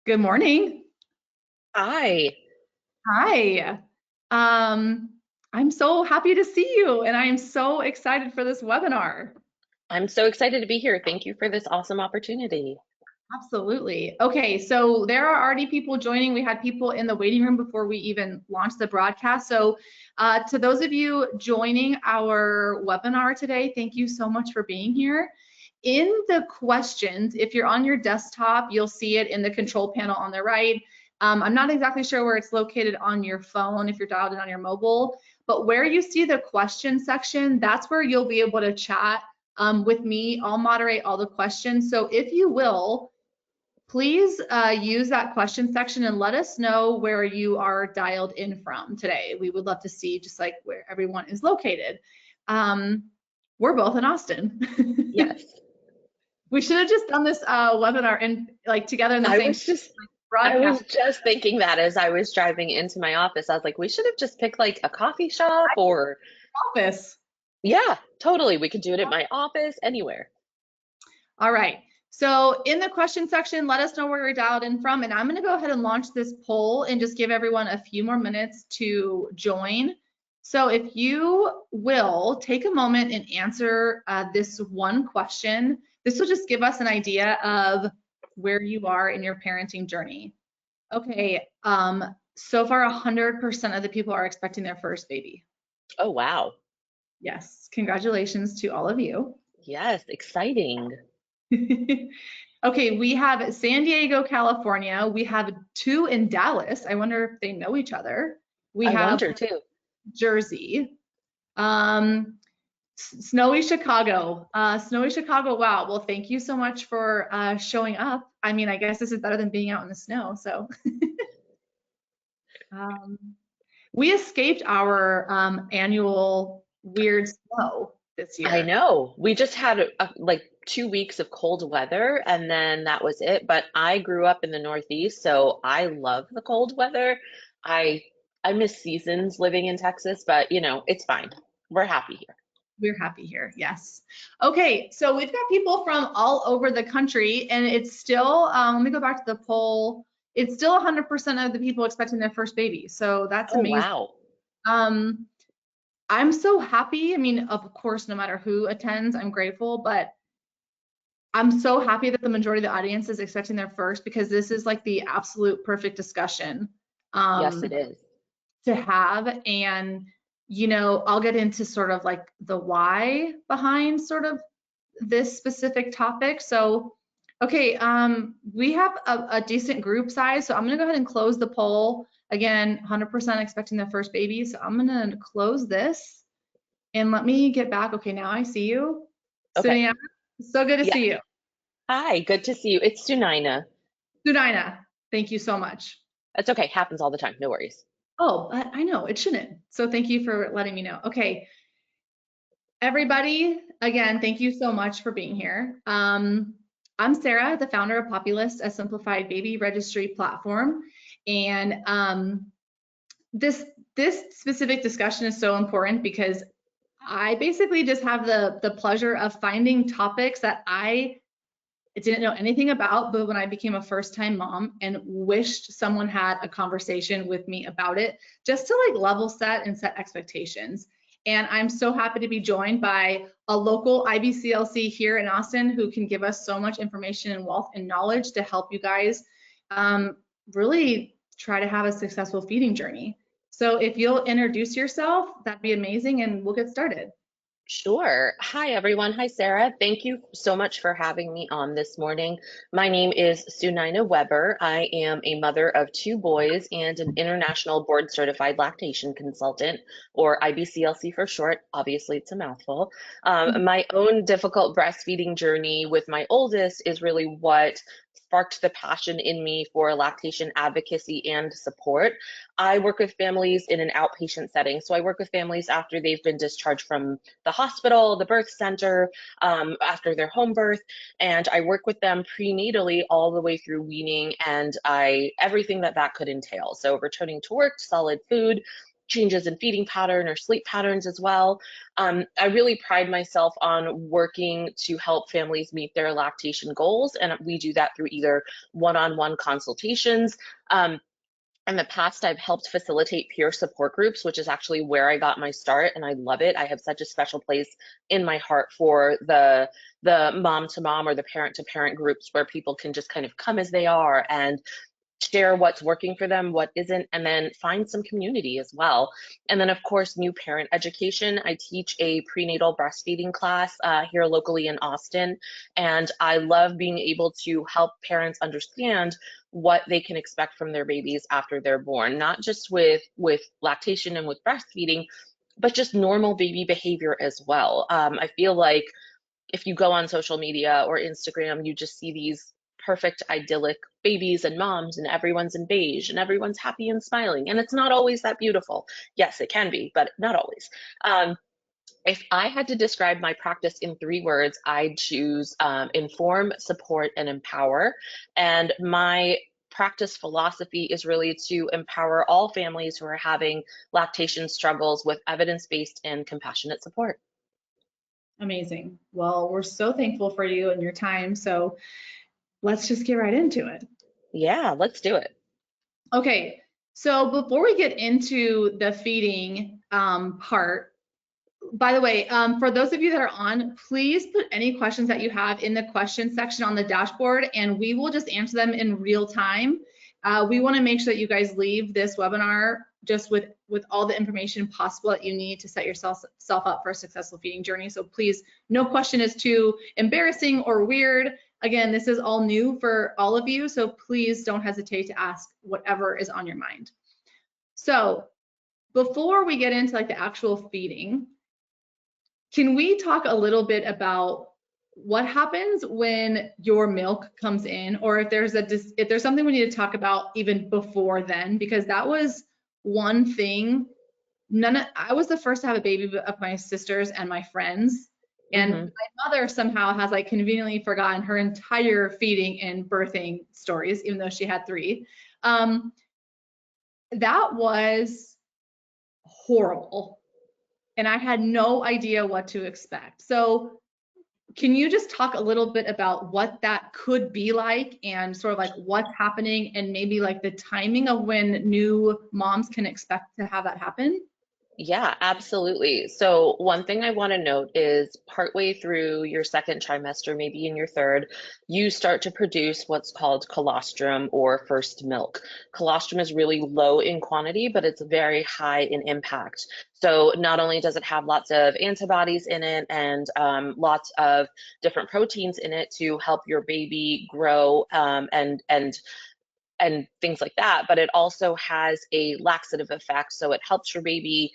Good morning. Hi, Hi. Um, I'm so happy to see you, and I am so excited for this webinar. I'm so excited to be here. Thank you for this awesome opportunity. Absolutely. Okay, so there are already people joining. We had people in the waiting room before we even launched the broadcast. So to those of you joining our webinar today, thank you so much for being here. In the questions, if you're on your desktop, you'll see it in the control panel on the right. I'm not exactly sure where it's located on your phone if you're dialed in on your mobile, but where you see the question section, that's where you'll be able to chat with me. I'll moderate all the questions. So if you will, please use that question section and let us know where you are dialed in from today. We would love to see just like where everyone is located. We're both in Austin. Yes, We should have just done this webinar in like together in the I same was just I broadcast was just thinking that as I was driving into my office. I was like, we should have just picked like a coffee shop or office. yeah, totally. We could do it at my office, anywhere. All right. So in the question section, let us know where you're dialed in from, and I'm going to go ahead and launch this poll and just give everyone a few more minutes to join. So if you will take a moment and answer this one question, this will just give us an idea of where you are in your parenting journey. Okay, so far 100% of the people are expecting their first baby. Oh, wow. Yes, congratulations to all of you. Yes, exciting. Okay, we have San Diego, California. We have two in Dallas. I wonder if they know each other. We I have wonder too. Jersey. Snowy Chicago. Snowy Chicago, wow. Well, thank you so much for showing up. I mean, I guess this is better than being out in the snow. So um, we escaped our annual weird snow this I year. know. We just had like 2 weeks of cold weather and then that was it. But I grew up in the Northeast, so I love the cold weather. I I miss seasons living in Texas, but it's fine. We're happy here. We're happy here, yes. Okay, so we've got people from all over the country, and it's still, let me go back to the poll. It's still 100% of the people expecting their first baby, so that's Oh, amazing. wow. Um, I'm so happy. I mean, of course, no matter who attends, I'm grateful, but I'm so happy that the majority of the audience is expecting their first because this is like the absolute perfect discussion. Yes, it Um, is. to have. And, I'll get into sort of like the why behind sort of this specific topic. So, okay, we have a decent group size. So I'm going to go ahead and close the poll. Again, 100% expecting their first baby. So I'm going to close this and let me get back. Okay, now I see you. Okay. Sunia, so good to Yeah. see you. Hi, good to see you. It's Sunaina. Sunaina, thank you so much. That's okay. Happens all the time. No worries. Oh, I know it shouldn't. So thank you for letting me know. Okay, everybody, again, thank you so much for being here. I'm Sarah, the founder of Populist, a simplified baby registry platform. And this this specific discussion is so important because I basically just have the pleasure of finding topics that I didn't know anything about, but when I became a first-time mom and wished someone had a conversation with me about it, just to like level set and set expectations. And I'm so happy to be joined by a local IBCLC here in Austin who can give us so much information and wealth and knowledge to help you guys really try to have a successful feeding journey. So if you'll introduce yourself, that'd be amazing and we'll get started. Sure. Hi, everyone. Hi, Sarah. Thank you so much for having me on this morning. My name is Sunaina Weber. I am a mother of two boys and an international board certified lactation consultant, or IBCLC for short. Obviously, it's a mouthful. My own difficult breastfeeding journey with my oldest is really what sparked the passion in me for lactation advocacy and support. I work with families in an outpatient setting. So I work with families after they've been discharged from the hospital, the birth center, after their home birth, and I work with them prenatally all the way through weaning and everything that could entail. So returning to work, solid food, changes in feeding pattern or sleep patterns as well. I really pride myself on working to help families meet their lactation goals, and we do that through either one-on-one consultations. In the past, I've helped facilitate peer support groups, which is actually where I got my start, and I love it. I have such a special place in my heart for the mom to mom or the parent to parent groups where people can just kind of come as they are and share what's working for them, what isn't, and then find some community as well. And then, of course, new parent education. I teach a prenatal breastfeeding class here locally in Austin, and I love being able to help parents understand what they can expect from their babies after they're born, not just with lactation and with breastfeeding, but just normal baby behavior as well. I feel like if you go on social media or Instagram, you just see these perfect idyllic babies and moms, and everyone's in beige and everyone's happy and smiling. And it's not always that beautiful. Yes, it can be, but not always. If I had to describe my practice in 3 words, I'd choose inform, support, and empower. And my practice philosophy is really to empower all families who are having lactation struggles with evidence-based and compassionate support. Amazing. Well, we're so thankful for you and your time. So let's just get right into it. Yeah, let's do it. Okay. So before we get into the feeding part, by the way, for those of you that are on, please put any questions that you have in the question section on the dashboard, and we will just answer them in real time. We want to make sure that you guys leave this webinar just with all the information possible that you need to set yourself up for a successful feeding journey. So please, no question is too embarrassing or weird. Again, this is all new for all of you, so please don't hesitate to ask whatever is on your mind. So before we get into like the actual feeding, can we talk a little bit about what happens when your milk comes in, or if there's something we need to talk about even before then, because that was one thing. I was the first to have a baby of my sisters and my friends, and my mother somehow has like conveniently forgotten her entire feeding and birthing stories, even though she had 3. That was horrible. And I had no idea what to expect. So can you just talk a little bit about what that could be like and sort of like what's happening and maybe like the timing of when new moms can expect to have that happen? Yeah, absolutely. So one thing I want to note is partway through your second trimester, maybe in your third, you start to produce what's called colostrum or first milk. Colostrum is really low in quantity, but it's very high in impact. So not only does it have lots of antibodies in it and lots of different proteins in it to help your baby grow and things like that, but it also has a laxative effect. So it helps your baby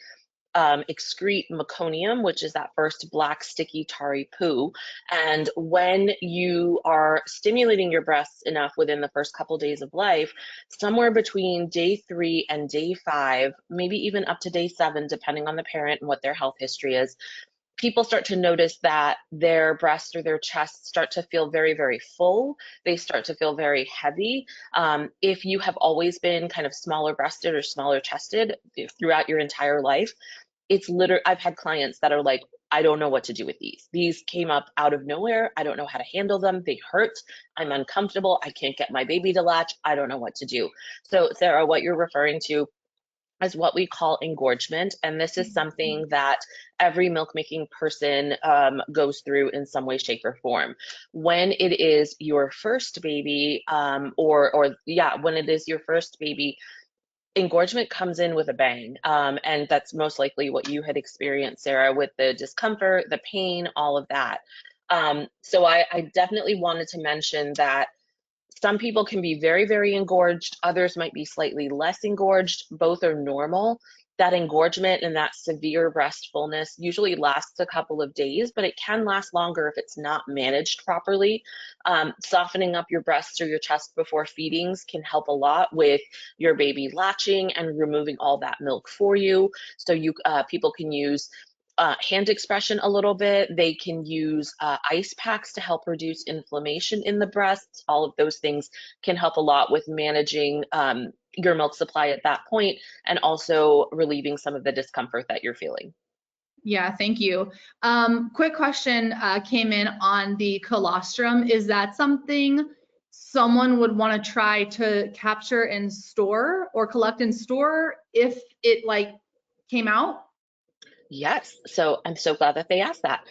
excrete meconium, which is that first black, sticky, tarry poo. And when you are stimulating your breasts enough within the first couple days of life, somewhere between day 3 and day 5, maybe even up to day 7, depending on the parent and what their health history is, people start to notice that their breasts or their chests start to feel very, very full. They start to feel very heavy. If you have always been kind of smaller breasted or smaller chested throughout your entire life, it's literally, I've had clients that are like, I don't know what to do with these. These came up out of nowhere. I don't know how to handle them. They hurt. I'm uncomfortable. I can't get my baby to latch. I don't know what to do. So Sarah, what you're referring to is what we call engorgement. And this is something that every milk making person goes through in some way, shape, or form. When it is your first baby, when it is your first baby, engorgement comes in with a bang. And that's most likely what you had experienced, Sarah, with the discomfort, the pain, all of that. So I definitely wanted to mention that some people can be very, very engorged. Others might be slightly less engorged. Both are normal. That engorgement and that severe breast fullness usually lasts a couple of days, but it can last longer if it's not managed properly. Softening up your breasts or your chest before feedings can help a lot with your baby latching and removing all that milk for you. So people can use hand expression a little bit. They can use ice packs to help reduce inflammation in the breasts. All of those things can help a lot with managing your milk supply at that point, and also relieving some of the discomfort that you're feeling. Yeah, thank you. Quick question came in on the colostrum. Is that something someone would want to try to capture and store or collect and store if it like came out? Yes, so I'm so glad that they asked that.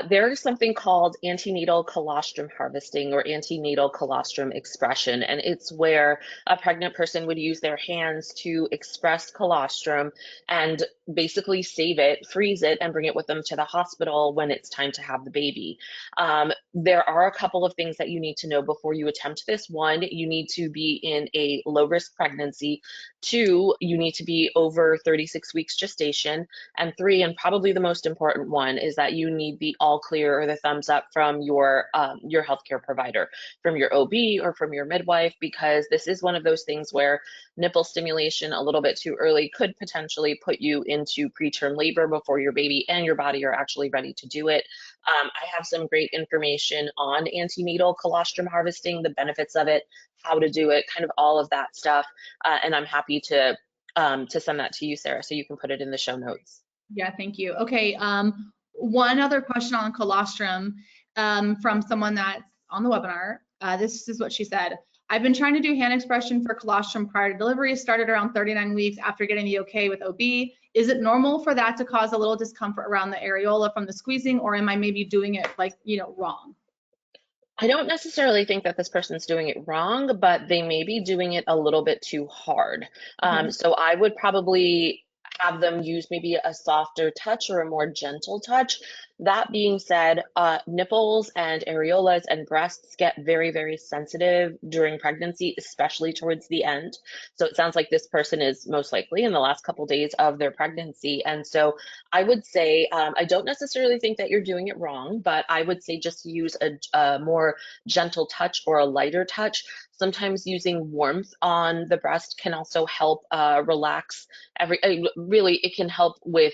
There is something called antenatal colostrum harvesting or antenatal colostrum expression, and it's where a pregnant person would use their hands to express colostrum and basically save it, freeze it, and bring it with them to the hospital when it's time to have the baby. There are a couple of things that you need to know before you attempt this. One, you need to be in a low risk pregnancy. Two, you need to be over 36 weeks gestation. And three, and probably the most important one, is that you need the all clear or the thumbs up from your healthcare provider, from your OB or from your midwife, because this is one of those things where nipple stimulation a little bit too early could potentially put you into preterm labor before your baby and your body are actually ready to do it. I have some great information on antenatal colostrum harvesting, the benefits of it, how to do it, kind of all of that stuff, and I'm happy to send that to you, Sarah, so you can put it in the show notes. Yeah, thank you. Okay, one other question on colostrum from someone that's on the webinar. This is what she said. I've been trying to do hand expression for colostrum prior to delivery, started around 39 weeks after getting the okay with OB. Is it normal for that to cause a little discomfort around the areola from the squeezing, or am I maybe doing it like, wrong? I don't necessarily think that this person's doing it wrong, but they may be doing it a little bit too hard. Okay. So I would probably have them use maybe a softer touch or a more gentle touch. That being said, nipples and areolas and breasts get very, very sensitive during pregnancy, especially towards the end. So it sounds like this person is most likely in the last couple days of their pregnancy. And so I would say, I don't necessarily think that you're doing it wrong, but I would say just use a more gentle touch or a lighter touch. Sometimes using warmth on the breast can also help relax really it can help with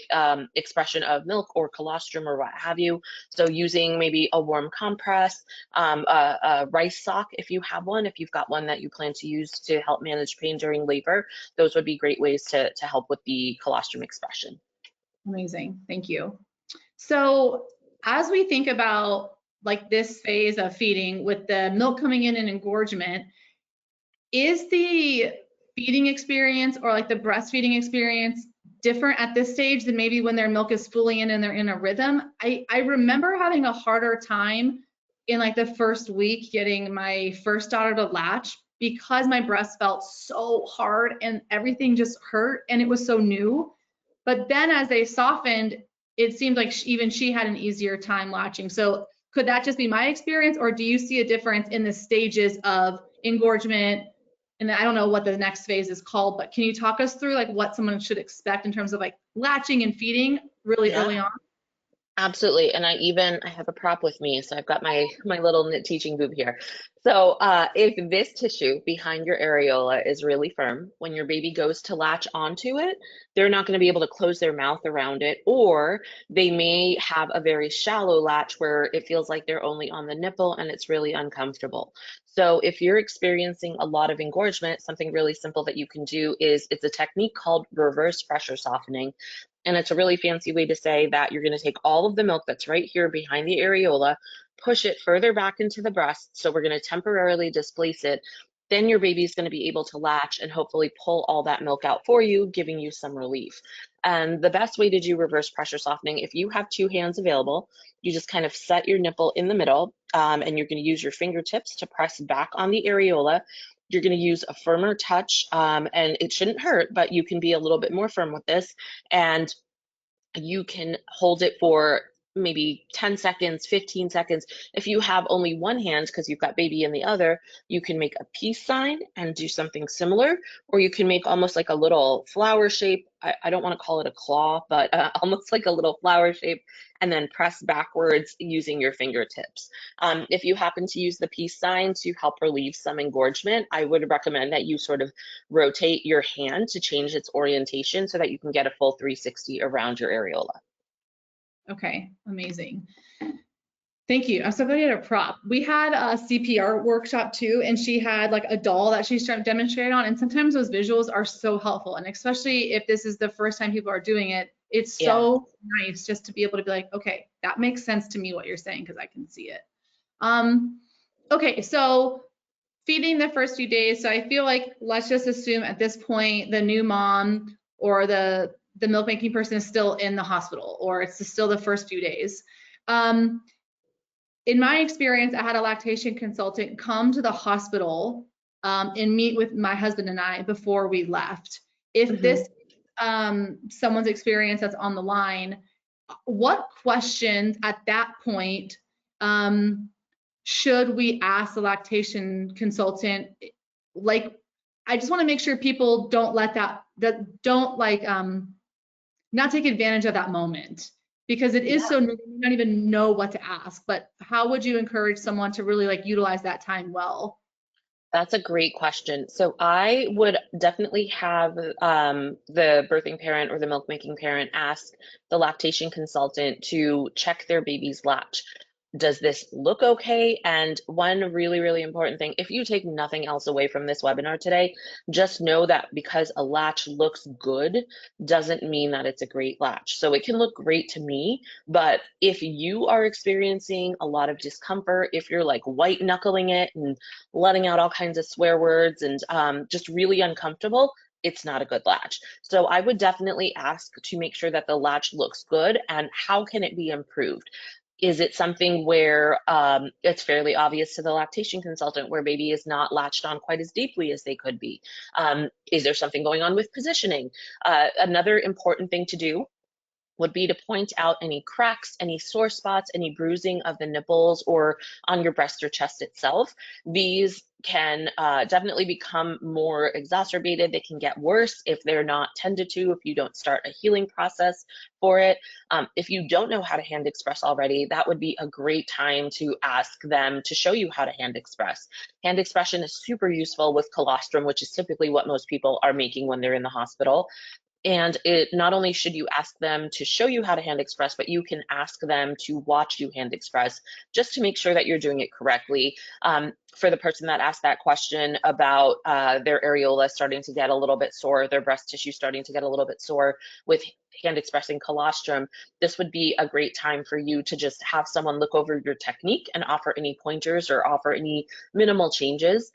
expression of milk or colostrum or what have you. So using maybe a warm compress, a rice sock if you have one, if you've got one that you plan to use to help manage pain during labor, those would be great ways to help with the colostrum expression. Amazing, thank you. So as we think about like this phase of feeding with the milk coming in and engorgement, is the feeding experience or like the breastfeeding experience different at this stage than maybe when their milk is fully in and they're in a rhythm? I remember having a harder time in like the first week getting my first daughter to latch because my breast felt so hard and everything just hurt and it was so new. But then as they softened, it seemed like even she had an easier time latching. So could that just be my experience, or do you see a difference in the stages of engorgement? And I don't know what the next phase is called, but can you talk us through like what someone should expect in terms of like latching and feeding really early Yeah. on? Absolutely. And I have a prop with me. So I've got my little knit teaching boob here. So if this tissue behind your areola is really firm, when your baby goes to latch onto it, they're not going to be able to close their mouth around it, or they may have a very shallow latch where it feels like they're only on the nipple and it's really uncomfortable. So if you're experiencing a lot of engorgement, something really simple that you can do is it's a technique called reverse pressure softening. And it's a really fancy way to say that you're going to take all of the milk that's right here behind the areola, push it further back into the breast. So we're going to temporarily displace it. Then your baby's going to be able to latch and hopefully pull all that milk out for you, giving you some relief. And the best way to do reverse pressure softening, if you have two hands available, you just kind of set your nipple in the middle, and you're going to use your fingertips to press back on the areola. You're going to use a firmer touch, and it shouldn't hurt, but you can be a little bit more firm with this. And you can hold it for maybe 10 seconds, 15 seconds. If you have only one hand because you've got baby in the other, you can make a peace sign and do something similar, or you can make almost like a little flower shape. I don't want to call it a claw, but almost like a little flower shape, and then press backwards using your fingertips. If you happen to use the peace sign to help relieve some engorgement, I would recommend that you sort of rotate your hand to change its orientation so that you can get a full 360 around your areola. Okay, amazing. Thank you. I'm so glad you had a prop. We had a CPR workshop too, and she had like a doll that she's trying to demonstrate on. And sometimes those visuals are so helpful. And especially if this is the first time people are doing it, it's Yeah. so nice just to be able to be like, okay, that makes sense to me what you're saying because I can see it. Um, okay, so feeding the first few days. So I feel like let's just assume at this point the new mom or the milk making person is still in the hospital, or it's still the first few days. In my experience, I had a lactation consultant come to the hospital and meet with my husband and I before we left. If Hmm. this someone's experience that's on the line, what questions at that point um, should we ask the lactation consultant? Like, I just want to make sure people don't let that don't like not take advantage of that moment because it is so new, you don't even know what to ask. But how would you encourage someone to really like utilize that time well? That's a great question. So I would definitely have the birthing parent or the milk making parent ask the lactation consultant to check their baby's latch. Does this look okay? And one really, really important thing, if you take nothing else away from this webinar today, just know that because a latch looks good doesn't mean that it's a great latch. So it can look great to me, but if you are experiencing a lot of discomfort, if you're like white knuckling it and letting out all kinds of swear words and just really uncomfortable, it's not a good latch. So I would definitely ask to make sure that the latch looks good and how can it be improved? Is it something where it's fairly obvious to the lactation consultant where baby is not latched on quite as deeply as they could be? Is there something going on with positioning? Another important thing to do would be to point out any cracks, any sore spots, any bruising of the nipples or on your breast or chest itself. These can definitely become more exacerbated. They can get worse if they're not tended to, if you don't start a healing process for it. If you don't know how to hand express already, that would be a great time to ask them to show you how to hand express. Hand expression is super useful with colostrum, which is typically what most people are making when they're in the hospital. And it not only should you ask them to show you how to hand express, but you can ask them to watch you hand express just to make sure that you're doing it correctly. For the person that asked that question about their areola starting to get a little bit sore, their breast tissue starting to get a little bit sore with hand expressing colostrum, this would be a great time for you to just have someone look over your technique and offer any pointers or offer any minimal changes.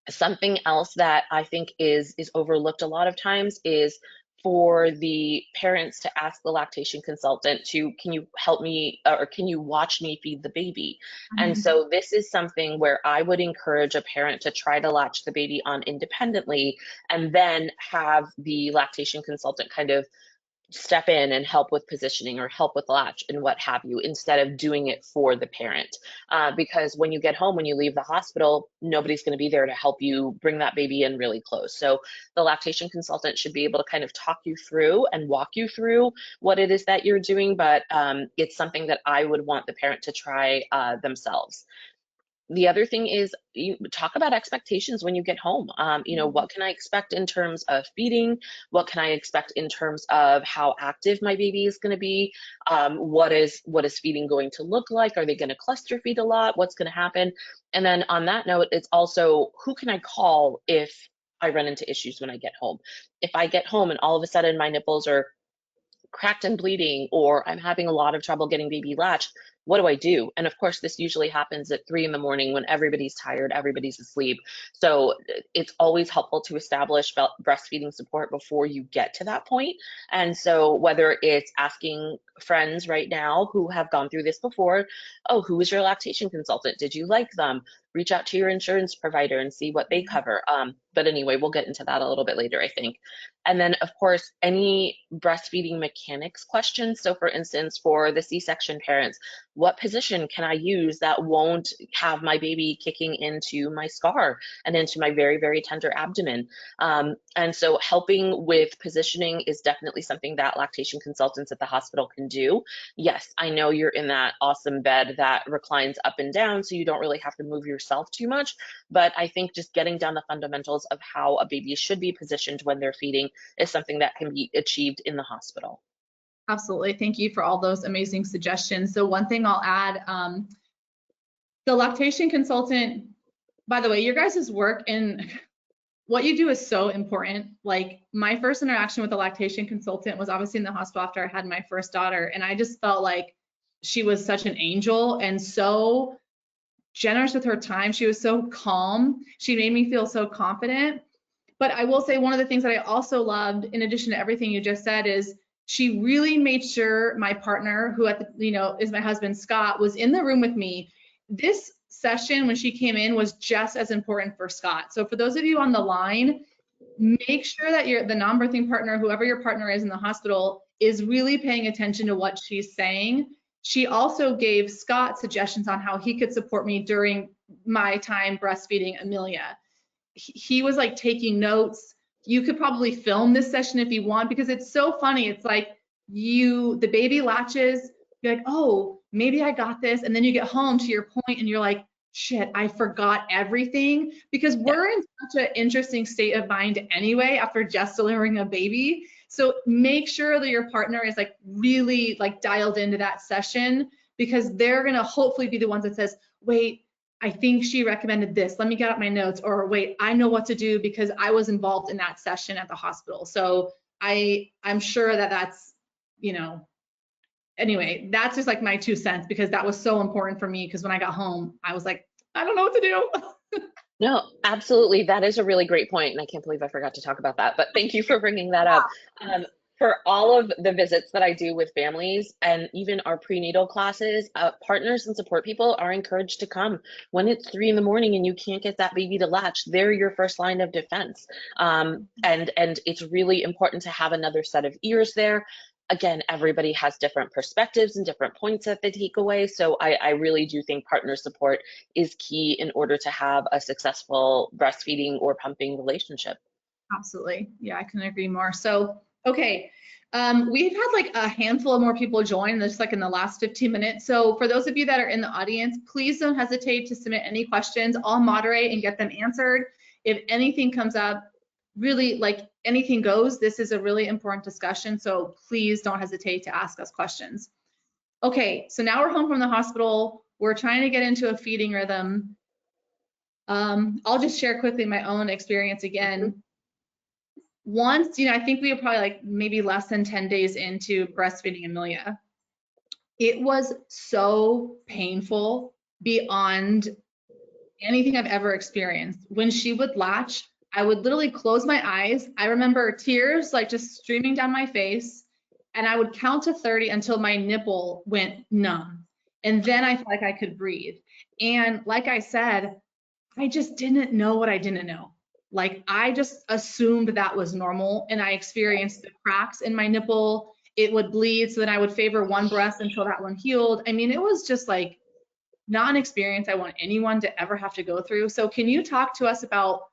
Something else that I think is overlooked a lot of times is for the parents to ask the lactation consultant to, can you help me or can you watch me feed the baby? And Mhm. so this is something where I would encourage a parent to try to latch the baby on independently and then have the lactation consultant kind of step in and help with positioning or help with latch and what have you, instead of doing it for the parent. Because when you get home, when you leave the hospital, nobody's going to be there to help you bring that baby in really close. So the lactation consultant should be able to kind of talk you through and walk you through what it is that you're doing, but it's something that I would want the parent to try themselves. The other thing is you talk about expectations when you get home. What can I expect in terms of feeding? What can I expect in terms of how active my baby is going to be? What is feeding going to look like? Are they going to cluster feed a lot? What's going to happen? And then on that note, it's also who can I call if I run into issues when I get home? If I get home and all of a sudden my nipples are cracked and bleeding, or I'm having a lot of trouble getting baby latched, what do I do? And of course, this usually happens at 3 in the morning when everybody's tired, everybody's asleep. So it's always helpful to establish breastfeeding support before you get to that point. And so whether it's asking friends right now who have gone through this before, oh, who is your lactation consultant? Did you like them? Reach out to your insurance provider and see what they cover. But anyway, we'll get into that a little bit later, I think. And then, of course, any breastfeeding mechanics questions. So, for instance, for the C-section parents, what position can I use that won't have my baby kicking into my scar and into my very, very tender abdomen? And so, helping with positioning is definitely something that lactation consultants at the hospital can do. Yes, I know you're in that awesome bed that reclines up and down, so you don't really have to move yourself too much. But I think just getting down the fundamentals of how a baby should be positioned when they're feeding is something that can be achieved in the hospital. Absolutely. Thank you for all those amazing suggestions. So one thing I'll add, the lactation consultant, by the way, your guys' work and what you do is so important. Like my first interaction with a lactation consultant was obviously in the hospital after I had my first daughter. And I just felt like she was such an angel and so generous with her time. She was so calm. She made me feel so confident. But I will say one of the things that I also loved, in addition to everything you just said, is she really made sure my partner, who at the, is my husband, Scott, was in the room with me. This session when she came in was just as important for Scott. So for those of you on the line, make sure that the non-birthing partner, whoever your partner is in the hospital, is really paying attention to what she's saying. She also gave Scott suggestions on how he could support me during my time breastfeeding Amelia. He was like taking notes. You could probably film this session if you want, because it's so funny. It's like the baby latches, you're like, oh, maybe I got this. And then you get home to your point and you're like, shit, I forgot everything, because we're in such an interesting state of mind anyway after just delivering a baby. So make sure that your partner is like really like dialed into that session, because they're going to hopefully be the ones that says, wait, I think she recommended this. Let me get out my notes. Or wait, I know what to do because I was involved in that session at the hospital. So I'm sure that that's, anyway, that's just like my 2 cents, because that was so important for me. Because when I got home, I was like, I don't know what to do. No, absolutely. That is a really great point, and I can't believe I forgot to talk about that, but thank you for bringing that up. For all of the visits that I do with families and even our prenatal classes, partners and support people are encouraged to come. When it's 3 in the morning and you can't get that baby to latch, they're your first line of defense. And it's really important to have another set of ears there. Again, everybody has different perspectives and different points that they take away. So I really do think partner support is key in order to have a successful breastfeeding or pumping relationship. Absolutely. Yeah, I couldn't agree more. So, okay. We've had like a handful of more people join just like in the last 15 minutes. So for those of you that are in the audience, please don't hesitate to submit any questions. I'll moderate and get them answered. If anything comes up, really like anything goes. This is a really important discussion. So please don't hesitate to ask us questions. Okay, so now we're home from the hospital. We're trying to get into a feeding rhythm. I'll just share quickly my own experience again. Once, I think we were probably like maybe less than 10 days into breastfeeding Amelia. It was so painful beyond anything I've ever experienced. When she would latch, I would literally close my eyes. I remember tears like just streaming down my face, and I would count to 30 until my nipple went numb. And then I felt like I could breathe. And like I said, I just didn't know what I didn't know. Like I just assumed that was normal, and I experienced the cracks in my nipple. It would bleed, so then I would favor one breast until that one healed. I mean, it was just like not an experience I want anyone to ever have to go through. So can you talk to us about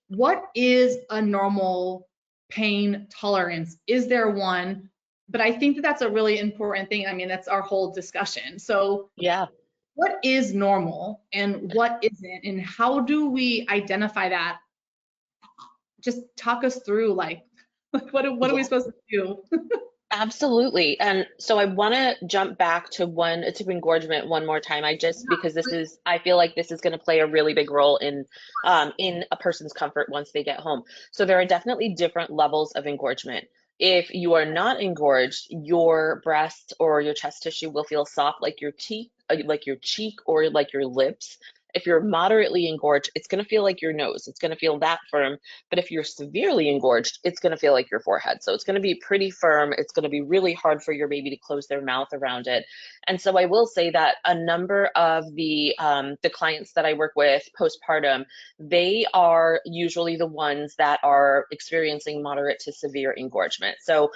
what is a normal pain tolerance? Is there one? But I think that that's a really important thing. I mean, that's our whole discussion. So Yeah. what is normal and what isn't, and how do we identify that? Just talk us through like what are we supposed to do? Absolutely. And so I want to jump back to engorgement one more time. Because I feel like this is going to play a really big role in a person's comfort once they get home. So there are definitely different levels of engorgement. If you are not engorged, your breast or your chest tissue will feel soft like your cheek or like your lips. If you're moderately engorged, it's going to feel like your nose. It's going to feel that firm. But if you're severely engorged, it's going to feel like your forehead. So it's going to be pretty firm. It's going to be really hard for your baby to close their mouth around it. And so I will say that a number of the clients that I work with postpartum, they are usually the ones that are experiencing moderate to severe engorgement. So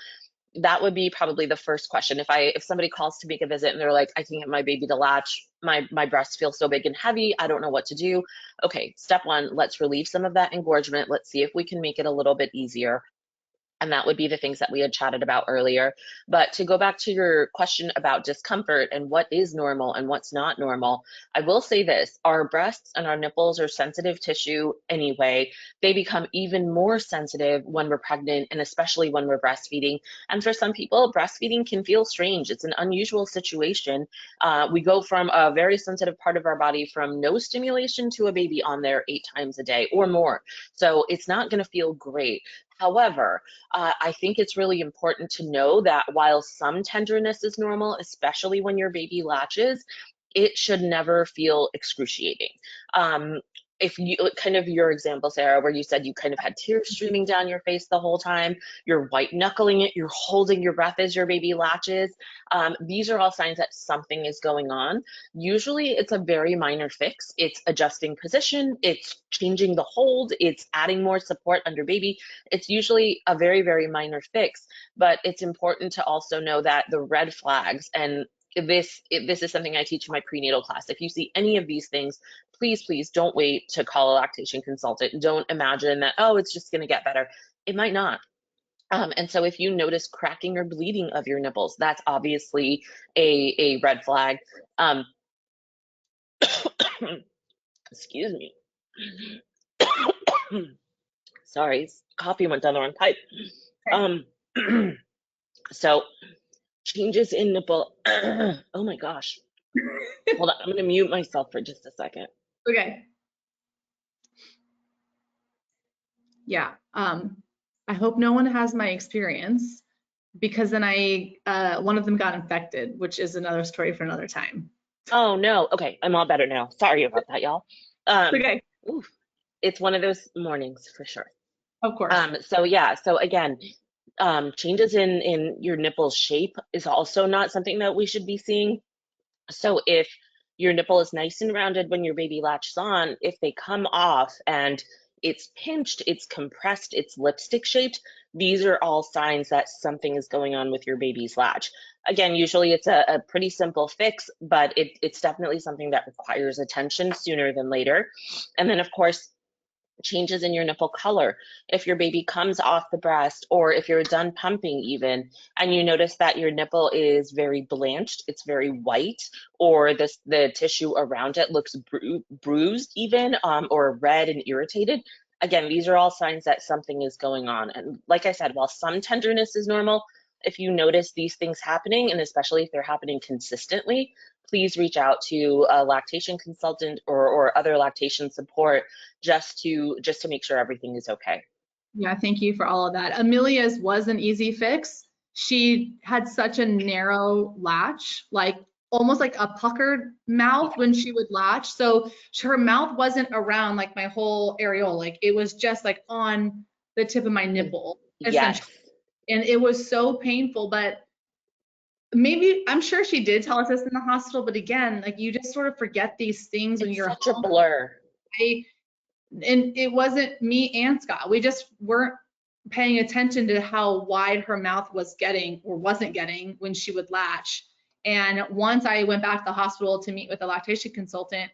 that would be probably the first question. If somebody calls to make a visit and they're like, I can't get my baby to latch, my breasts feel so big and heavy, I don't know what to do. Okay, step one, let's relieve some of that engorgement. Let's see if we can make it a little bit easier. And that would be the things that we had chatted about earlier. But to go back to your question about discomfort and what is normal and what's not normal, I will say this, our breasts and our nipples are sensitive tissue anyway. They become even more sensitive when we're pregnant and especially when we're breastfeeding. And for some people, breastfeeding can feel strange. It's an unusual situation. We go from a very sensitive part of our body from no stimulation to a baby on there 8 times a day or more. So it's not going to feel great. However, I think it's really important to know that while some tenderness is normal, especially when your baby latches, it should never feel excruciating. If you kind of your example, Sarah, where you said you kind of had tears streaming down your face the whole time, you're white knuckling it, you're holding your breath as your baby latches. These are all signs that something is going on. Usually it's a very minor fix. It's adjusting position, it's changing the hold, it's adding more support under baby. It's usually a very, very minor fix, but it's important to also know that the red flags, and this is something I teach in my prenatal class. If you see any of these things, please don't wait to call a lactation consultant. Don't imagine that, oh, it's just going to get better. It might not. And so if you notice cracking or bleeding of your nipples, that's obviously a red flag. Excuse me. Sorry, coffee went down the wrong pipe. So changes in nipple. Oh my gosh. Hold on, I'm going to mute myself for just a second. Okay. Yeah. I hope no one has my experience, because then one of them got infected, which is another story for another time. Oh no. Okay, I'm all better now. Sorry about that, y'all. Okay. Oof, it's one of those mornings for sure. Of course. So yeah, so again, changes in your nipple shape is also not something that we should be seeing. So if your nipple is nice and rounded when your baby latches on, if they come off and it's pinched, it's compressed, it's lipstick shaped, these are all signs that something is going on with your baby's latch. Again, usually it's a pretty simple fix, but it's definitely something that requires attention sooner than later. And then, of course, changes in your nipple color. If your baby comes off the breast, or if you're done pumping even, and you notice that your nipple is very blanched, it's very white, or the tissue around it looks bruised even, or red and irritated. Again, these are all signs that something is going on. And like I said, while some tenderness is normal, if you notice these things happening, and especially if they're happening consistently, please reach out to a lactation consultant or other lactation support just to make sure everything is okay. Yeah, thank you for all of that. Amelia's was an easy fix. She had such a narrow latch, like almost like a puckered mouth when she would latch. So her mouth wasn't around like my whole areola, like it was just like on the tip of my nipple, essentially. Yes. And it was so painful, but maybe, I'm sure she did tell us this in the hospital, but again, like you just sort of forget these things when you're such a blur. And it wasn't me and Scott. We just weren't paying attention to how wide her mouth was getting or wasn't getting when she would latch. And once I went back to the hospital to meet with a lactation consultant,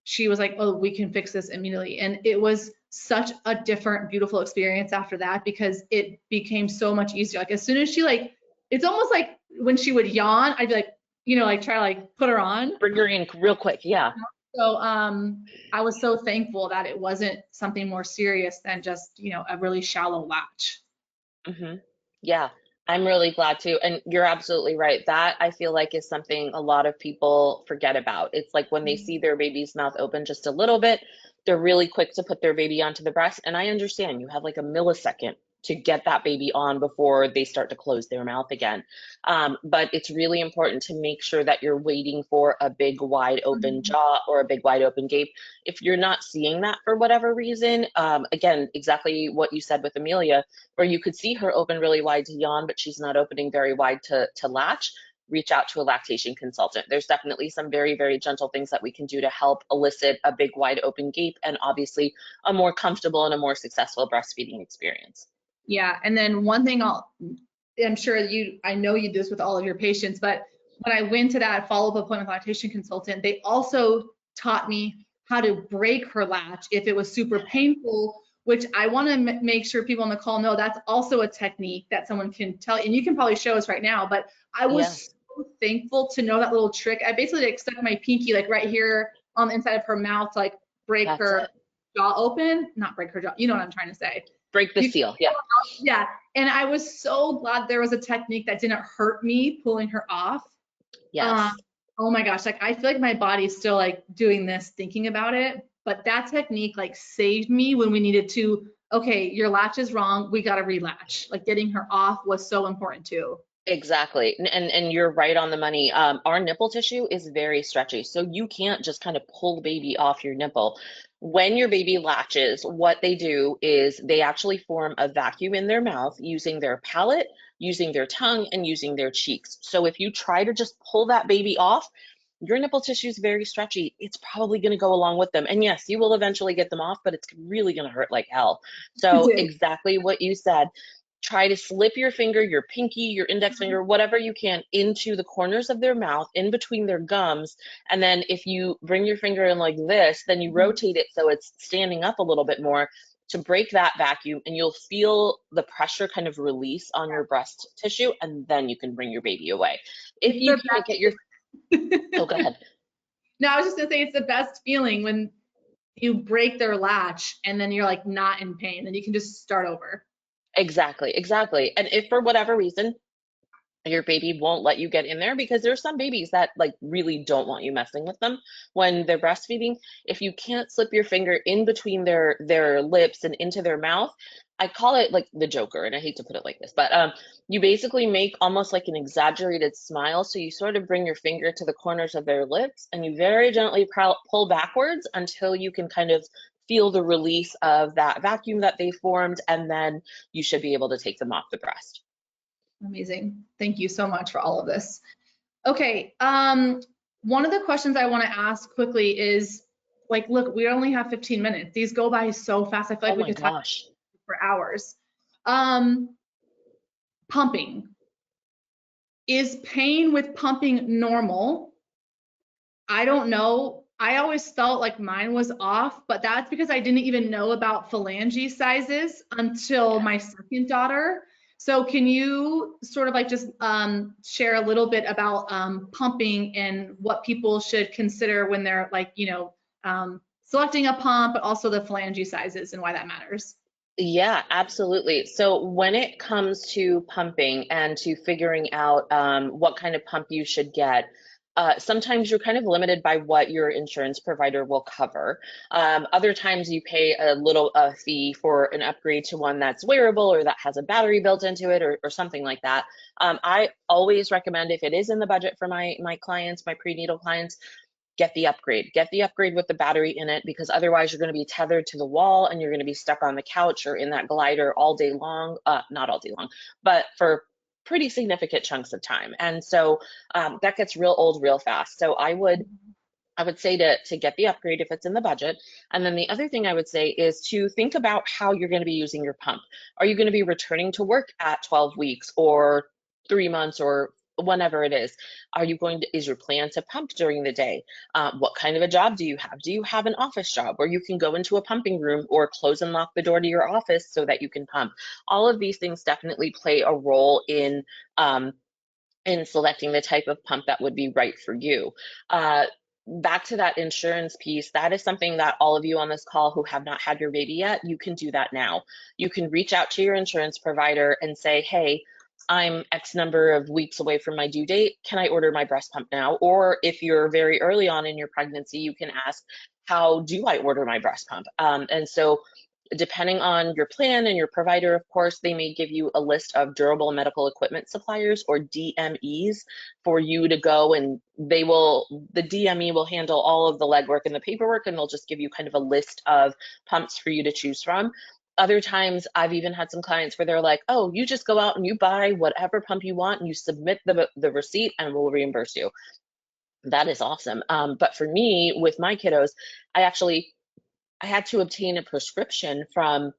she was like, oh, we can fix this immediately. And it was such a different, beautiful experience after that, because it became so much easier. Like as soon as she it's almost like when she would yawn, I'd be like, like try to like put her on. Bring her in real quick, yeah. So I was so thankful that it wasn't something more serious than just, a really shallow latch. Mm-hmm. Yeah, I'm really glad too. And you're absolutely right. That I feel like is something a lot of people forget about. It's like when they see their baby's mouth open just a little bit, they're really quick to put their baby onto the breast. And I understand you have like a millisecond to get that baby on before they start to close their mouth again. But it's really important to make sure that you're waiting for a big wide open jaw or a big wide open gape. If you're not seeing that for whatever reason, again, exactly what you said with Amelia, where you could see her open really wide to yawn, but she's not opening very wide to latch, reach out to a lactation consultant. There's definitely some very, very gentle things that we can do to help elicit a big wide open gape and obviously a more comfortable and a more successful breastfeeding experience. Yeah, and then one thing I'm sure I know you do this with all of your patients, but when I went to that follow-up appointment with a lactation consultant, they also taught me how to break her latch if it was super painful which I want to make sure people on the call know that's also a technique that someone can tell, and you can probably show us right now, but I was Yes, so thankful to know that little trick. I basically like stuck my pinky like right here on the inside of her mouth to like break that's her it. jaw open, not break her jaw, you know what I'm trying to say. Break the You, seal. Yeah. yeah, and I was so glad there was a technique that didn't hurt me pulling her off. Um, Yes. oh my gosh, like I feel like my body's still like doing this thinking about it, but that technique like saved me when we needed to, okay, your latch is wrong, we got to relatch. Like getting her off was so important too. Exactly. And you're right on the money. Our nipple tissue is very stretchy, so you can't just kind of pull the baby off your nipple. When your baby latches, what they do is they actually form a vacuum in their mouth using their palate, using their tongue, and using their cheeks. So if you try to just pull that baby off, your nipple tissue is very stretchy. It's probably going to go along with them. And yes, you will eventually get them off, but it's really going to hurt like hell. It So did. exactly what you said, try to slip your finger, your pinky, your index finger, whatever you can, into the corners of their mouth, in between their gums. And then if you bring your finger in like this, then you rotate it so it's standing up a little bit more to break that vacuum, and you'll feel the pressure kind of release on your breast tissue, and then you can bring your baby away. If It's you the can't get your, best. oh, go ahead. No, I was just gonna say it's the best feeling when you break their latch and then you're like not in pain, then you can just start over. Exactly, exactly. And if for whatever reason your baby won't let you get in there, because there's some babies that like really don't want you messing with them when they're breastfeeding. If you can't slip your finger in between their lips and into their mouth, I call it like the Joker, and I hate to put it like this, but you basically make almost like an exaggerated smile. So you sort of bring your finger to the corners of their lips and you very gently pull backwards until you can kind of feel the release of that vacuum that they formed, and then you should be able to take them off the breast. Amazing. Thank you so much for all of this. Okay, one of the questions I want to ask quickly is like, look, we only have 15 minutes. These go by so fast. I feel Oh like we my could talk gosh. for hours. Um, Pumping. Is pain with pumping normal? I don't know. I always felt like mine was off, but that's because I didn't even know about phalange sizes until my second daughter. So can you sort of like just share a little bit about pumping and what people should consider when they're like, selecting a pump, but also the phalange sizes and why that matters? Yeah, absolutely. So when it comes to pumping and to figuring out what kind of pump you should get, sometimes you're kind of limited by what your insurance provider will cover. Other times you pay a little fee for an upgrade to one that's wearable or that has a battery built into it, or something like that. I always recommend, if it is in the budget for my clients, my prenatal clients, get the upgrade. Get the upgrade with the battery in it, because otherwise you're going to be tethered to the wall and you're going to be stuck on the couch or in that glider all day long. Not all day long, but for pretty significant chunks of time. And so that gets real old real fast. So I would say to get the upgrade if it's in the budget. And then the other thing I would say is to think about how you're going to be using your pump. Are you going to be returning to work at 12 weeks or 3 months or whenever it is? Is your plan to pump during the day? What kind of a job do you have? Do you have an office job where you can go into a pumping room or close and lock the door to your office so that you can pump? All of these things definitely play a role in selecting the type of pump that would be right for you. Back to that insurance piece, that is something that all of you on this call who have not had your baby yet, you can do that now. You can reach out to your insurance provider and say, hey, I'm X number of weeks away from my due date. Can I order my breast pump now? Or if you're very early on in your pregnancy, you can ask, how do I order my breast pump? And so depending on your plan and your provider, of course, they may give you a list of durable medical equipment suppliers, or DMEs, for you to go, and the DME will handle all of the legwork and the paperwork, and they'll just give you kind of a list of pumps for you to choose from. Other times, I've even had some clients where they're like, oh, you just go out and you buy whatever pump you want and you submit the receipt and we'll reimburse you. That is awesome. But for me, with my kiddos, I had to obtain a prescription from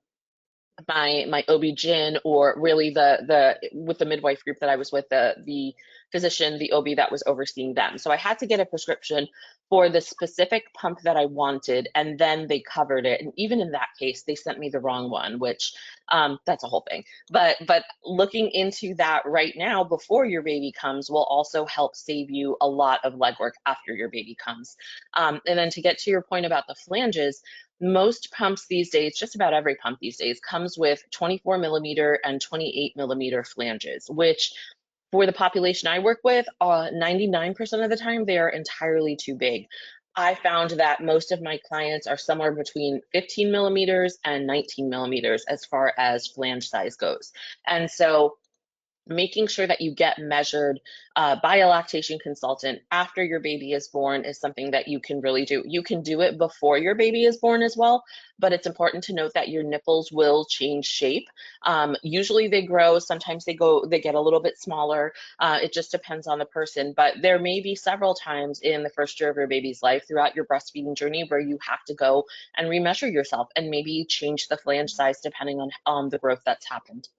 my OB-GYN, or really the with the midwife group that I was with, the physician, the OB that was overseeing them. So I had to get a prescription for the specific pump that I wanted, and then they covered it. And even in that case, they sent me the wrong one, which that's a whole thing. But looking into that right now before your baby comes will also help save you a lot of legwork after your baby comes. And then to get to your point about the flanges, most pumps these days, just about every pump these days, comes with 24 millimeter and 28 millimeter flanges, which for the population I work with, 99% of the time, they are entirely too big. I found that most of my clients are somewhere between 15 millimeters and 19 millimeters as far as flange size goes. And so making sure that you get measured by a lactation consultant after your baby is born is something that you can really do. You can do it before your baby is born as well, but it's important to note that your nipples will change shape. Usually they grow, sometimes they get a little bit smaller. It just depends on the person, but there may be several times in the first year of your baby's life throughout your breastfeeding journey where you have to go and remeasure yourself and maybe change the flange size depending on the growth that's happened.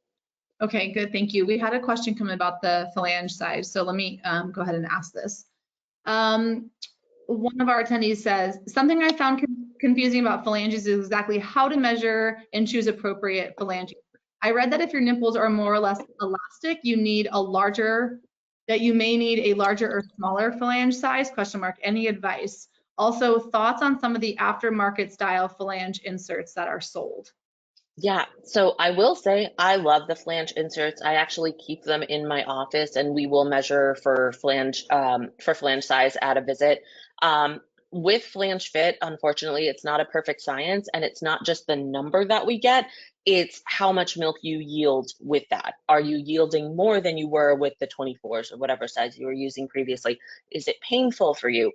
Okay, good, thank you. We had a question come about the phalange size, so let me go ahead and ask this. One of our attendees says, something I found confusing about phalanges is exactly how to measure and choose appropriate phalanges. I read that if your nipples are more or less elastic, you may need a larger or smaller phalange size, question mark, any advice? Also, thoughts on some of the aftermarket style phalange inserts that are sold? Yeah, so I will say I love the flange inserts. I actually keep them in my office, and we will measure for flange size at a visit. With flange fit, unfortunately, it's not a perfect science, and it's not just the number that we get, it's how much milk you yield with that. Are you yielding more than you were with the 24s or whatever size you were using previously? Is it painful for you?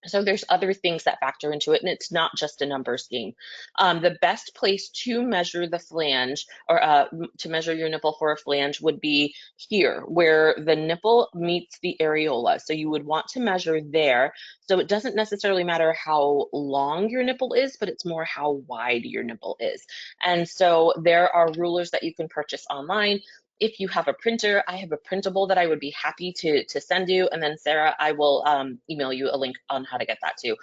So there's other things that factor into it, and it's not just a numbers game. The best place to measure the flange or to measure your nipple for a flange would be here, where the nipple meets the areola. So you would want to measure there. So it doesn't necessarily matter how long your nipple is, but it's more how wide your nipple is. And so there are rulers that you can purchase online. If you have a printer, I have a printable that I would be happy to send you. And then Sarah, I will email you a link on how to get that too.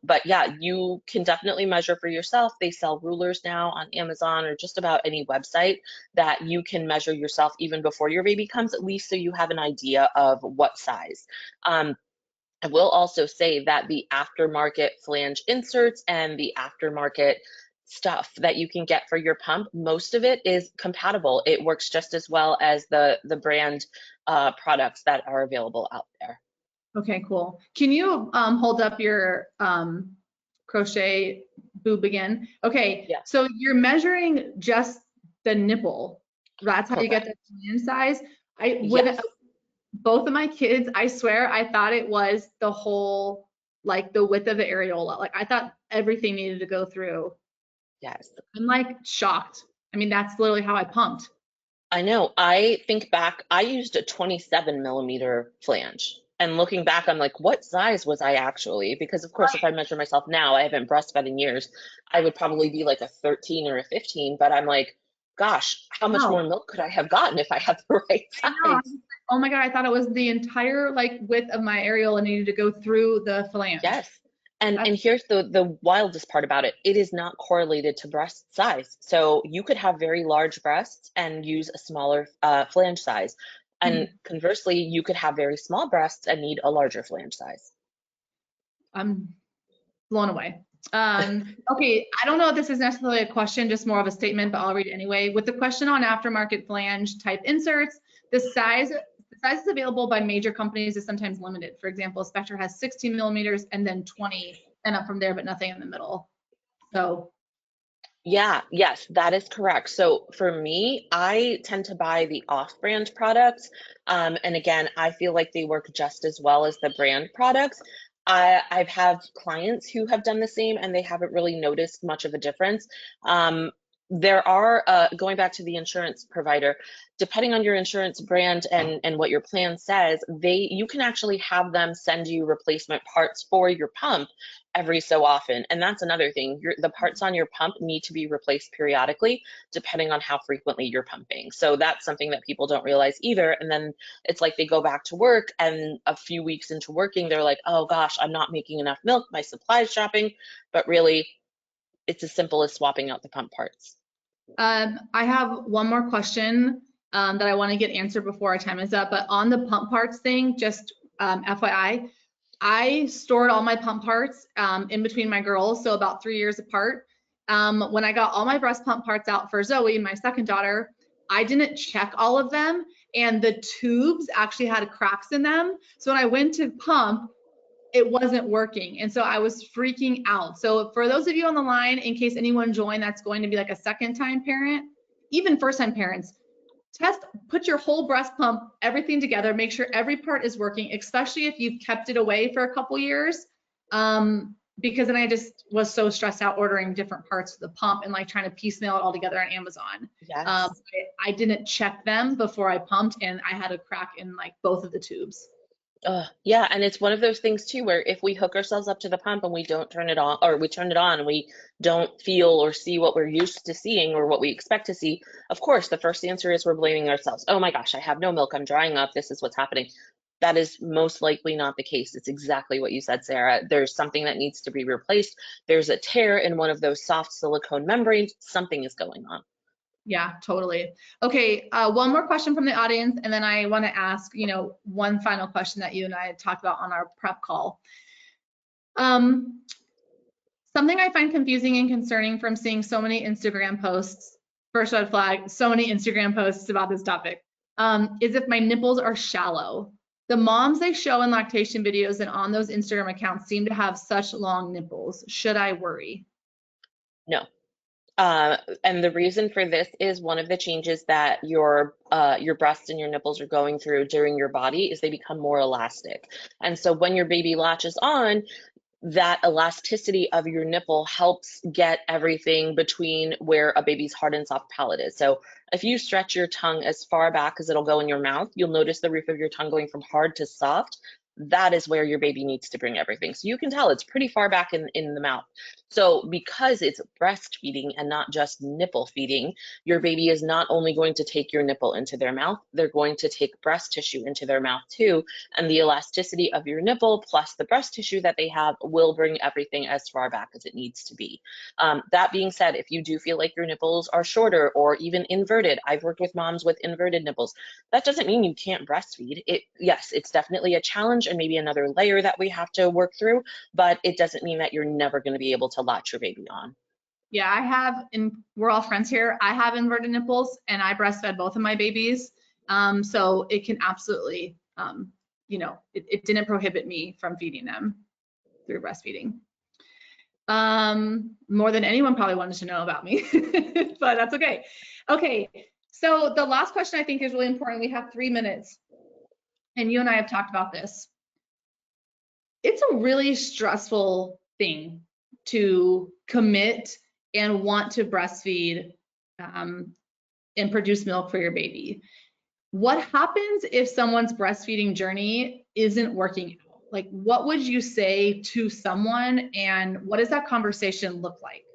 But yeah, you can definitely measure for yourself. They sell rulers now on Amazon or just about any website that you can measure yourself even before your baby comes, at least so you have an idea of what size. I will also say that the aftermarket flange inserts and the aftermarket stuff that you can get for your pump, most of it is compatible. It works just as well as the brand products that are available out there. Okay, cool. Can you hold up your crochet boob again? Okay, Yeah. so you're measuring just the nipple. That's how you get the flange size. Yes. Both of my kids, I swear, I thought it was the whole, like the width of the areola. Like I thought everything needed to go through. Yes. I'm like shocked. I mean, that's literally how I pumped. I know. I think back, I used a 27 millimeter flange. And looking back, I'm like, what size was I actually? Because of course, if I measure myself now, I haven't breastfed in years, I would probably be like a 13 or a 15. But I'm like, gosh, how much Wow. more milk could I have gotten if I had the right I know. I was size? like, oh my God, I thought it was the entire like width of my areola needed to go through the phalange. Yes. And That's, here's the wildest part about it. It is not correlated to breast size. So you could have very large breasts and use a smaller flange size. And conversely, you could have very small breasts and need a larger flange size. I'm blown away. Okay, I don't know if this is necessarily a question, just more of a statement, but I'll read it anyway. With the question on aftermarket flange type inserts, the sizes available by major companies is sometimes limited. For example, Spectre has 16 millimeters and then 20 and up from there, but nothing in the middle. So Yeah, yes, that is correct. So for me, I tend to buy the off-brand products. And again, I feel like they work just as well as the brand products. I've had clients who have done the same and they haven't really noticed much of a difference. there are, going back to the insurance provider, depending on your insurance brand and what your plan says, you can actually have them send you replacement parts for your pump every so often. And that's another thing. The parts on your pump need to be replaced periodically, depending on how frequently you're pumping. So that's something that people don't realize either. And then it's like they go back to work, and a few weeks into working, they're like, oh gosh, I'm not making enough milk, my supply's dropping. But really, it's as simple as swapping out the pump parts. I have one more question that I want to get answered before our time is up. But on the pump parts thing, just FYI, I stored all my pump parts in between my girls, so about 3 years apart. When I got all my breast pump parts out for Zoe, my second daughter, I didn't check all of them, and the tubes actually had cracks in them. So when I went to pump, it wasn't working. And so I was freaking out. So for those of you on the line, in case anyone joined that's going to be like a second time parent, even first time parents, put your whole breast pump, everything together, make sure every part is working, especially if you've kept it away for a couple years. Because then I just was so stressed out ordering different parts of the pump and like trying to piecemeal it all together on Amazon. Yes. I didn't check them before I pumped, and I had a crack in like both of the tubes. Yeah, and it's one of those things too where if we hook ourselves up to the pump and we don't turn it on, or we turn it on and we don't feel or see what we're used to seeing or what we expect to see, of course, the first answer is we're blaming ourselves. Oh my gosh, I have no milk, I'm drying up, this is what's happening. That is most likely not the case. It's exactly what you said, Sarah. There's something that needs to be replaced. There's a tear in one of those soft silicone membranes. Something is going on. Yeah, totally. Okay, one more question from the audience, and then I want to ask, one final question that you and I had talked about on our prep call. Something I find confusing and concerning from seeing so many Instagram posts, first red flag, so many Instagram posts about this topic, is if my nipples are shallow. The moms they show in lactation videos and on those Instagram accounts seem to have such long nipples. Should I worry? No. And the reason for this is one of the changes that your breasts and your nipples are going through during your body is they become more elastic. And so when your baby latches on, that elasticity of your nipple helps get everything between where a baby's hard and soft palate is. So if you stretch your tongue as far back as it'll go in your mouth, you'll notice the roof of your tongue going from hard to soft. That is where your baby needs to bring everything. So you can tell it's pretty far back in the mouth. So because it's breastfeeding and not just nipple feeding, your baby is not only going to take your nipple into their mouth, they're going to take breast tissue into their mouth too. And the elasticity of your nipple plus the breast tissue that they have will bring everything as far back as it needs to be. That being said, if you do feel like your nipples are shorter or even inverted, I've worked with moms with inverted nipples. That doesn't mean you can't breastfeed. Yes, it's definitely a challenge and maybe another layer that we have to work through, but it doesn't mean that you're never going to be able to latch your baby on. Yeah, I have, and we're all friends here. I have inverted nipples, and I breastfed both of my babies. So it can absolutely, it didn't prohibit me from feeding them through breastfeeding. More than anyone probably wanted to know about me, but that's okay. Okay, so the last question I think is really important. We have 3 minutes, and you and I have talked about this. It's a really stressful thing to commit and want to breastfeed and produce milk for your baby. What happens if someone's breastfeeding journey isn't working out? Like, what would you say to someone, and what does that conversation look like?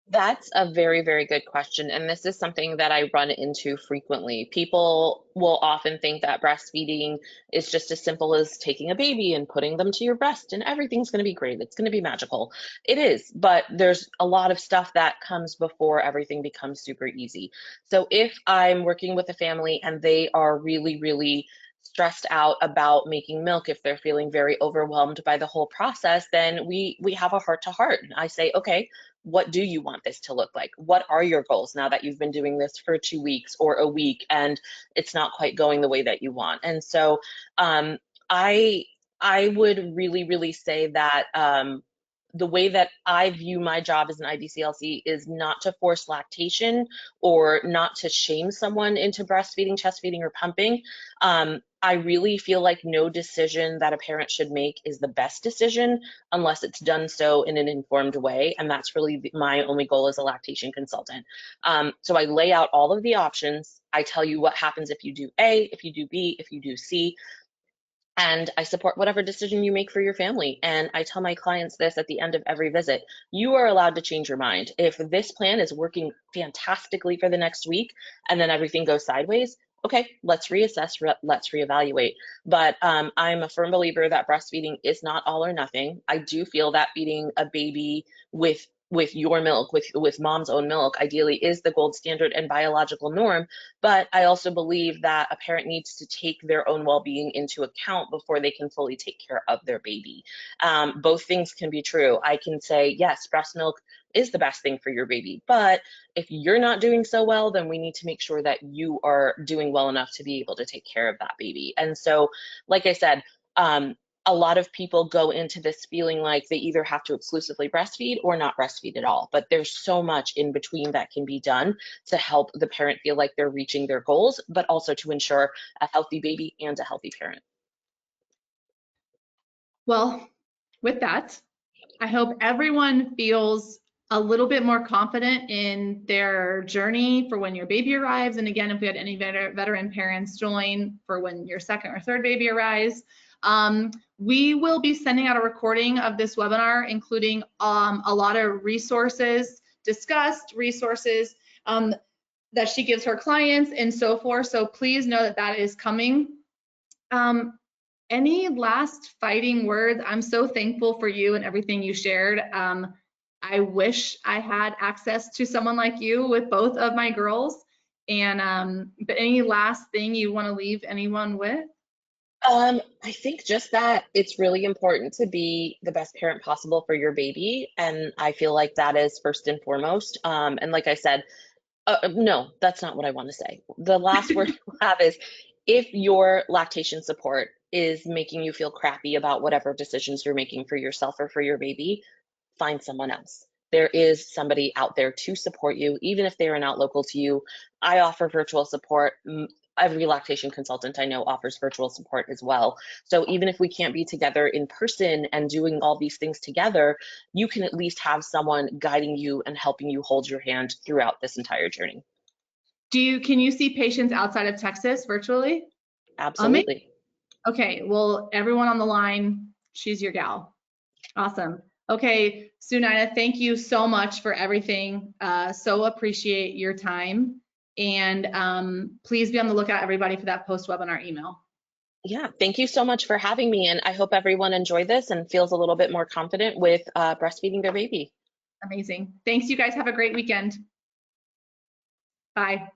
That's a very, very good question. And this is something that I run into frequently. People will often think that breastfeeding is just as simple as taking a baby and putting them to your breast and everything's going to be great. It's going to be magical. It is, but there's a lot of stuff that comes before everything becomes super easy. So if I'm working with a family and they are really, really stressed out about making milk, if they're feeling very overwhelmed by the whole process, then we have a heart to heart. And I say, okay, what do you want this to look like? What are your goals now that you've been doing this for 2 weeks or a week and it's not quite going the way that you want? And so I would really, really say that the way that I view my job as an IBCLC is not to force lactation or not to shame someone into breastfeeding, chest feeding, or pumping. I really feel like no decision that a parent should make is the best decision unless it's done so in an informed way. And that's really my only goal as a lactation consultant. So I lay out all of the options. I tell you what happens if you do A, if you do B, if you do C. And I support whatever decision you make for your family. And I tell my clients this at the end of every visit. You are allowed to change your mind. If this plan is working fantastically for the next week and then everything goes sideways, okay, let's reassess, let's reevaluate. But I'm a firm believer that breastfeeding is not all or nothing. I do feel that feeding a baby with your milk, with mom's own milk, ideally is the gold standard and biological norm. But I also believe that a parent needs to take their own well-being into account before they can fully take care of their baby. Both things can be true. I can say, yes, breast milk is the best thing for your baby, but if you're not doing so well, then we need to make sure that you are doing well enough to be able to take care of that baby. And so, like I said, a lot of people go into this feeling like they either have to exclusively breastfeed or not breastfeed at all. But there's so much in between that can be done to help the parent feel like they're reaching their goals, but also to ensure a healthy baby and a healthy parent. Well, with that, I hope everyone feels a little bit more confident in their journey for when your baby arrives. And again, if we had any veteran parents join for when your second or third baby arrives, we will be sending out a recording of this webinar, including a lot of resources, discussed resources that she gives her clients and so forth. So please know that that is coming. Any last fighting words? I'm so thankful for you and everything you shared. I wish I had access to someone like you with both of my girls. And but any last thing you want to leave anyone with? I think just that it's really important to be the best parent possible for your baby. And I feel like that is first and foremost. And like I said, no, that's not what I want to say. The last word I'll have is if your lactation support is making you feel crappy about whatever decisions you're making for yourself or for your baby, find someone else. There is somebody out there to support you, even if they are not local to you. I offer virtual support. Every lactation consultant I know offers virtual support as well. So even if we can't be together in person and doing all these things together, you can at least have someone guiding you and helping you hold your hand throughout this entire journey. Can you see patients outside of Texas virtually? Absolutely. Okay, well, everyone on the line, she's your gal. Awesome. Okay, Sunina, thank you so much for everything. So appreciate your time. And please be on the lookout, everybody, for that post-webinar email. Yeah, thank you so much for having me. And I hope everyone enjoyed this and feels a little bit more confident with breastfeeding their baby. Amazing. Thanks, you guys. Have a great weekend. Bye.